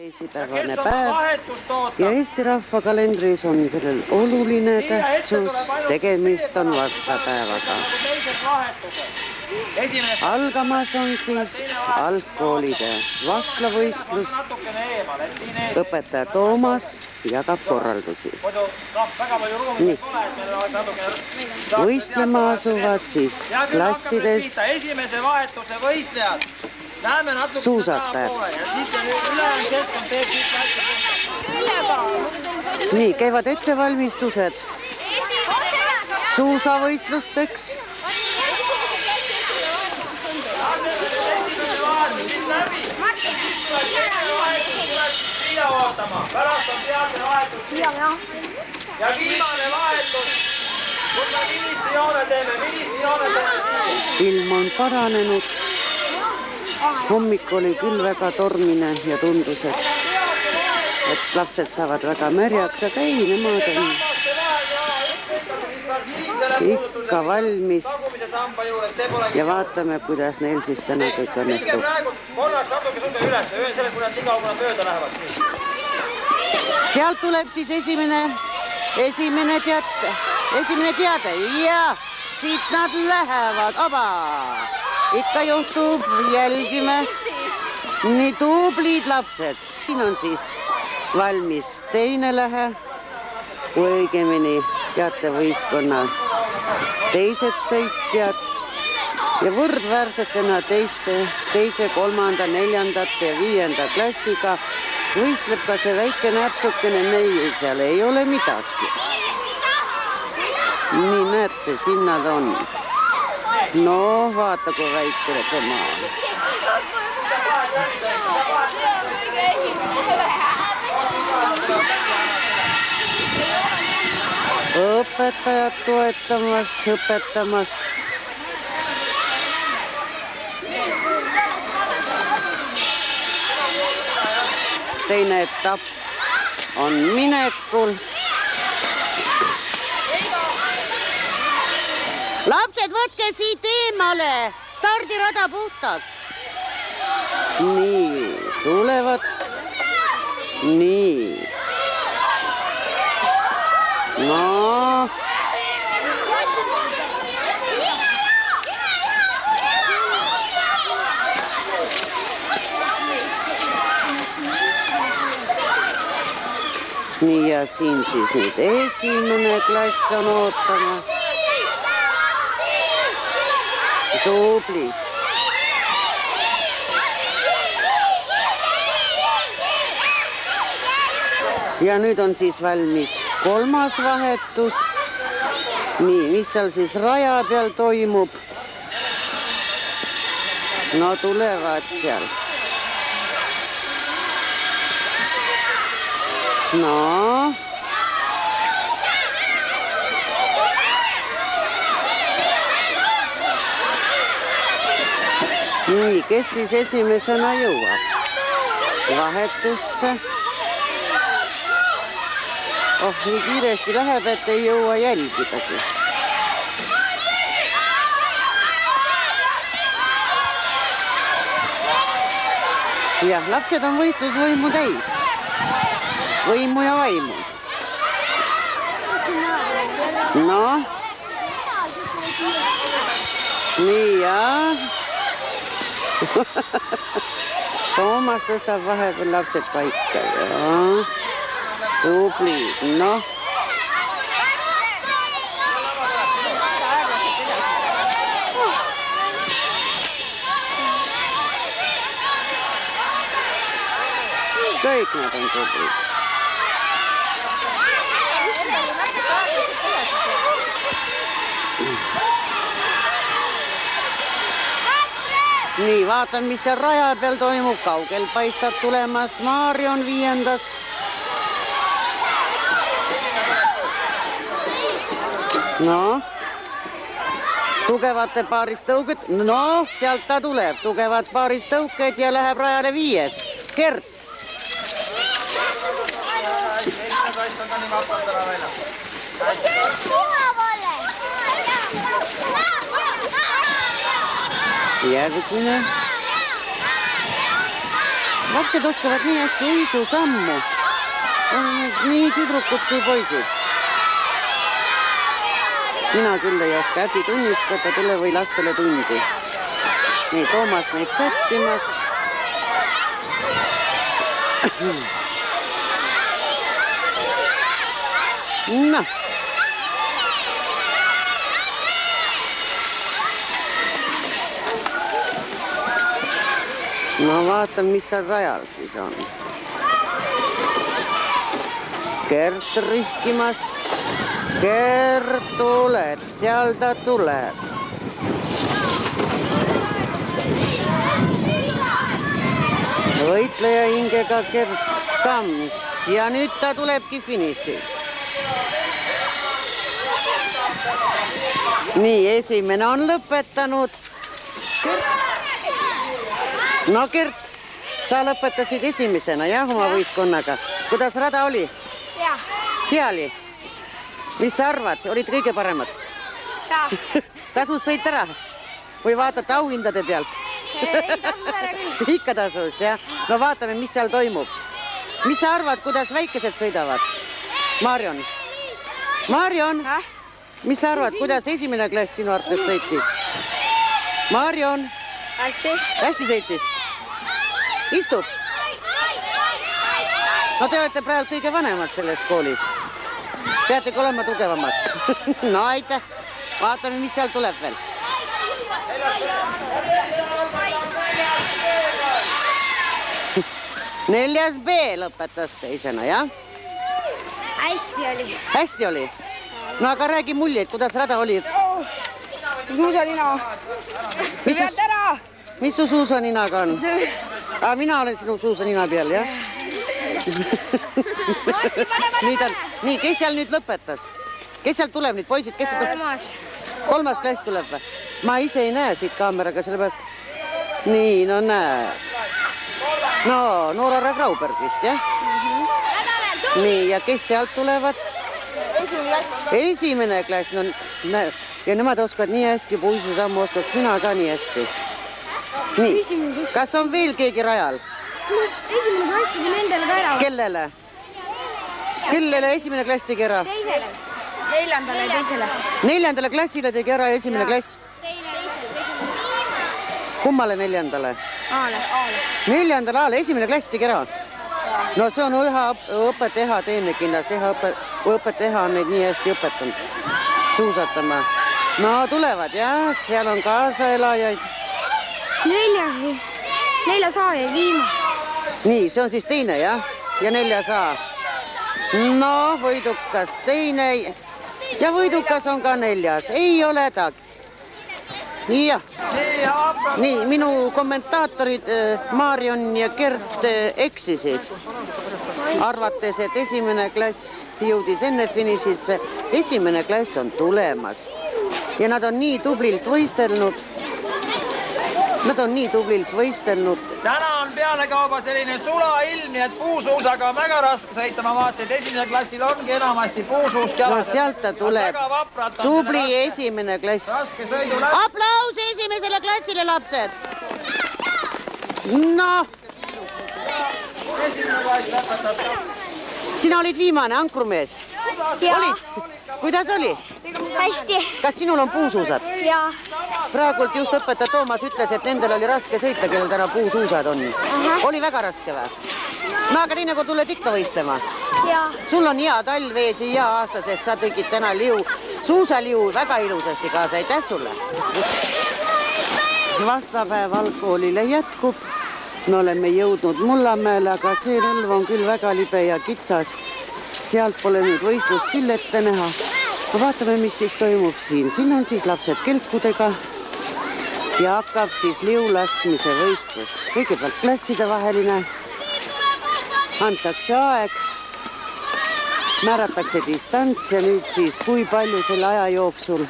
teisipäevane päev ja Eesti Rahva kalendris on sellel oluline tähtsus, tegemist on vastapäevaga. Algamas on siis algkoolide vastlavõistlus, õpetaja Toomas jagab korraldusi. Nii. Võistlema asuvad siis klassides esimese vahetuse võistlejad. Suusatajad. Nii, käivad ettevalmistused suusavõistlusteks. Pärast on teadne vahetus. Ja viimane vahetus, kus me finissioone teeme siia. Ilm on paranenud. Hommik oli küll väga tormine ja tundus, et lapsed saavad väga märjaks, aga ei, nemad on ikka valmis ja vaatame, kuidas neil siis täna kõik õnnestub. Sealt tuleb siis esimene teade ja siit nad lähevad, ikka juhtub, jälgime, nii tublid lapsed. Siin on siis valmis teine lähe, õigemini teatevõistkonna teised sõitjad ja võrdväärsetena teise, kolmanda, neljandate ja viienda klassiga võistleb ka see väike näpsukene neiu, seal ei ole midagi. Nii näete, siin nad on. No, vaata, kui väike tema on. Õpetajad õpetamas. Teine etapp on minekul. Lapsed, võtke siit eemale, stardirada puhtaks. Nii, tulevad. Nii. No. Nii ja siin siis nüüd esimene klass on ootama. Tublid. Ja nüüd on siis valmis kolmas vahetus. Nii, mis seal siis raja peal toimub? No tulevad seal. No. Nii, kes siis esimesena jõuab vahetusse? Nii kiiresti läheb, et ei jõua jälgidagi. Jah, lapsed on võistlusvõimu täis. Võimu ja vaimu. No. Nii ja. Toomas tõstab vahepeal lapsed paika. Tublid, noh. Kõik nad on tublid. Nii, vaatan, mis seal raja peal toimub. Kaugel paistab tulemas Marion viiendas. No, tugevate paarist tõuked. No, sealt ta tuleb. Tugevad paarist tõuked ja läheb rajale viies. Kert. Järgmine. Lapsed oskavad nii hästi uisusammu. Nii tüdrukud kui poisid. Mina küll ei oska häbi tunnistada, tule või lastele tundi. Nii, Toomas neid sättimas. Noh. No vaatan, mis seal rajal siis on. Gert rihkimas. Gert tuleb, seal ta tuleb. Võitleja hingega Gert Kams ja nüüd ta tulebki finiši. Nii, esimene on lõpetanud. No Gert, sa lõpetasid esimesena, jah, oma võistkonnaga. Kuidas rada oli? Jah. Hea oli? Mis sa arvad? Olid kõige paremad? Jah. Tasus sõit ära? Või vaatate auhindade pealt? Ei tasus ära küll. Ikka tasus, jah? No vaatame, mis seal toimub. Mis sa arvad, kuidas väikesed sõidavad? Marion? Marion? Mis sa arvad, kuidas esimene klass sinu arvates sõitis? Marion? Hästi. Hästi sõitis? Istub? No te olete praegu kõige vanemad selles koolis. Peategi olema tugevamad. No aitäh. Vaatame, mis seal tuleb veel. Neljas B lõpetas teisena, jah? Hästi oli. Hästi oli? No aga räägi muljeid, kuidas rada oli? Suusanina. Pead ära! Mis su suusaninaga on? Mina olen sinu suusanina peal, jah? Nii, kes seal nüüd lõpetas? Kes seal tuleb nüüd, poisid? Kolmas klass tuleb või? Ma ise ei näe siit kaameraga, sellepärast... Nii, no näe. No, Noora Grauberg vist, jah? Nii, ja kes sealt tulevad? Esimene klass. Ja nemad oskavad nii hästi, puisusammu oskavad sina ka nii hästi. Nii, kas on veel keegi rajal? Esimene klass tegi nendele ka ära. Kellele? Kellele esimene klass tegi ära? Teisele. Neljandale ja teisele. Neljandale klassile tegi ära esimene klass? Kummale neljandale? Aale. Neljandale aale, esimene klass tegi ära? No see on õpetaja teene kindlasti. Õpetaja on neid nii hästi õpetanud suusatama. No tulevad, jah, seal on kaasaelajaid. Neljas A jäi viimaseks. Nii, see on siis teine, jah? Ja neljas A. No, võidukas teine. Ja võidukas on ka neljas. Ei ole ta. Jah. Nii, minu kommentaatorid Marion ja Gert eksisid. Arvates, et esimene klass jõudis enne finišisse. Esimene klass on tulemas. Ja nad on nii tublilt võistelnud. Täna on pealekauba selline sulailm, nii et puusuusaga on väga raske sõita. Ma vaatasin, et esimene klassil ongi enamasti puusuusk jalas. No sealt ta tuleb. Tubli esimene klass. Aplaus esimesele klassile, lapsed! No! Sina olid viimane ankrumees? Olid? Kuidas oli? Hästi. Kas sinul on puusuusad? Jaa. Praegult just õpetaja Toomas ütles, et nendel oli raske sõita, kellel täna puusuusad on. Oli väga raske või? No aga nii nagu tuled ikka võistlema. Jaa. Sul on hea talv ees ja hea aasta, sest sa tegid täna suusaliu väga ilusasti kaasa. Aitäh sulle! Vastapäev algkoolile jätkub. Me oleme jõudnud Mullamäele, aga see relv on küll väga libe ja kitsas. Sealt pole nüüd võistlust küll ette näha. Vaatame, mis siis toimub siin. Siin on siis lapsed kelkudega ja hakkab siis liulaskmise võistlus. Kõigepealt klasside vaheline. Antakse aeg, määratakse distants ja nüüd siis kui palju selle aja jooksul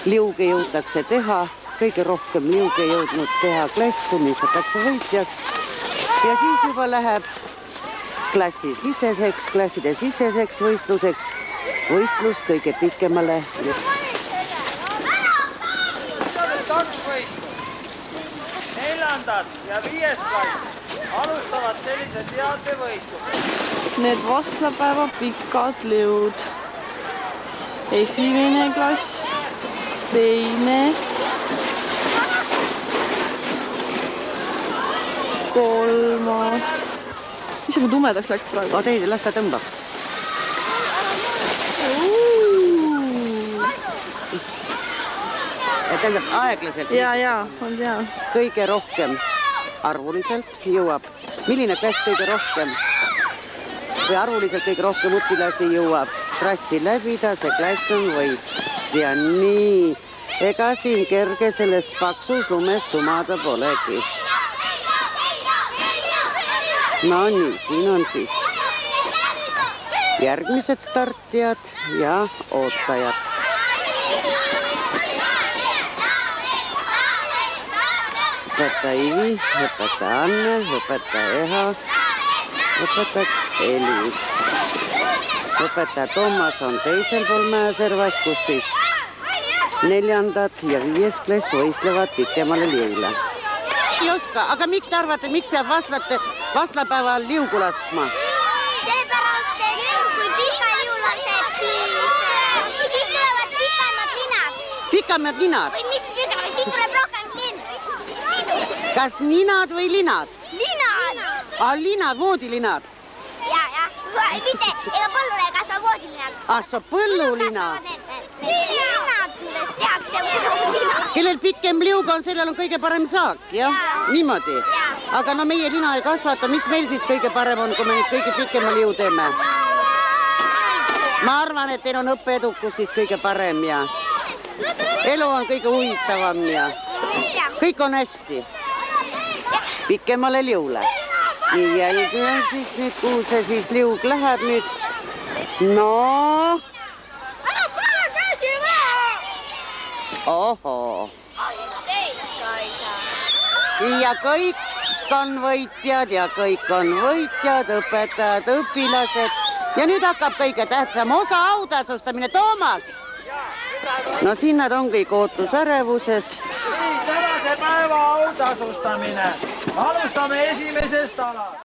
liuge jõutakse teha. Kõige rohkem liuge jõudnud teha klass, tunnistatakse võitjaks. Ja siis juba läheb klasside siseseks võistluseks. Võistlus kõige pikemale. Neljandad ja viies klass. alustavad sellised teatevõistlused. Need vastlapäeva pikad liud. Esimene klass, teine, kolmas. Mis see tumedaks läks praegu? Teid, las ta tõmbab. Tähendab aeglaselt. Ja, on tea. Kõige rohkem arvuliselt jõuab. Milline klass kõige rohkem või arvuliselt kõige rohkem õpilasi jõuab trassi läbida, see klass on võit. Ja nii, ega siin kerge selles paksus lumes sumada polegi. No nii, siin on siis järgmised startijad ja ootajad. Õpetaja Ivi, õpetaja Anne, õpetaja Eha, õpetaja Eli. Õpetaja Toomas on teisel pool mäeservas, kus siis 4. ja 5. klass võistlevad pikemale liugule. Ei oska, aga miks te arvate, miks peab vastlapäeval liugu laskma? Sellepärast, et kui pika liu laseb, siis tulevad pikemad linad. Pikemad linad? Või mis pikemad, siis tuleb rohkem linn. Kas ninad või linad? Linad. Linad, voodilinad? Ja, mitte, ega põllule ei kasva voodilinad. See on põllulinad. Linad, millest tehakse põllulinad. Kellel pikem liug on, sellel on kõige parem saak, jah? Niimoodi? Aga no meie lina ei kasvata, mis meil siis kõige parem on, kui me nüüd kõige pikema liu teeme? Ma arvan, et teil on õppeedukus siis kõige parem ja elu on kõige huvitavam ja kõik on hästi. Pikemale liule. Nii jälgime siis nüüd, kuhu see siis liug läheb nüüd. No. Ohoo. Ja kõik on võitjad ja kõik on võitjad, õpetajad, õpilased. Ja nüüd hakkab kõige tähtsam osa autasustamine. Toomas! No siin nad on kõik ootusärevuses. Tänase päeva autasustamine. Alustame esimesest alast.